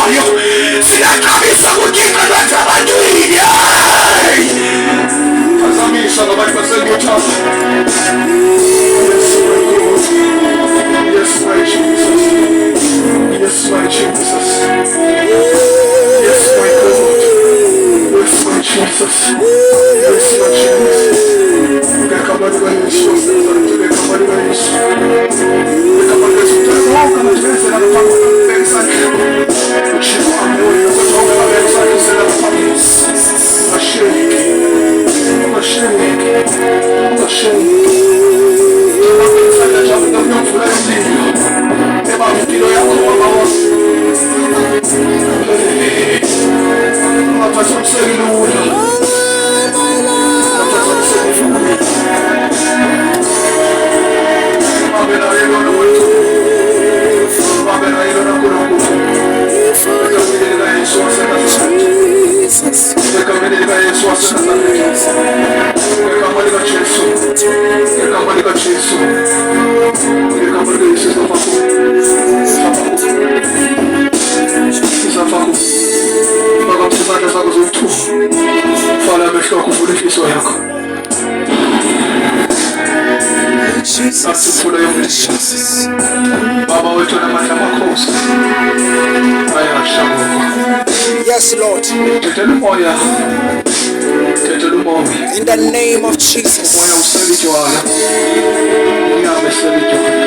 moyo siyakamisa kugigana tabandwini. Azamisha ngabantu basenyuthafu. Yes, my Jesus. Yes, my Jesus. Yes, my God. Yes, my Jesus. Yes, my Jesus. Ukakabali wa Yesu. Ukakabali wa Yesu. Ukakabali wa Yesu. Kama tuweze na mpango pesa. Uchifu amoni. Ukatoka na pesa kisema mpango. Ashiri. Ashiri. Ashiri. Tunapesa jamu na mfulani. Eba mkilo yako mama wasi. Napasa msegi luda. Napasa msegi luda. Mabena hilo na wetu. Mabena hilo na kurugu. Mekamili na Yesu asena sana. Mekamili na Yesu asena sana. Mekamili na Yesu. Mekamili na Yesu. Mekamili na Yesu. Zafaku. Baba msibata zako zote. Fala ameshika kufunika kichwa yako. Asifuna yote. Baba wetu na makosa. Haya shabu. Yes, Lord. Tetelu moya. Tetelu moya. In the name of Jesus. Moya usali jwala. Moya amesali jwala.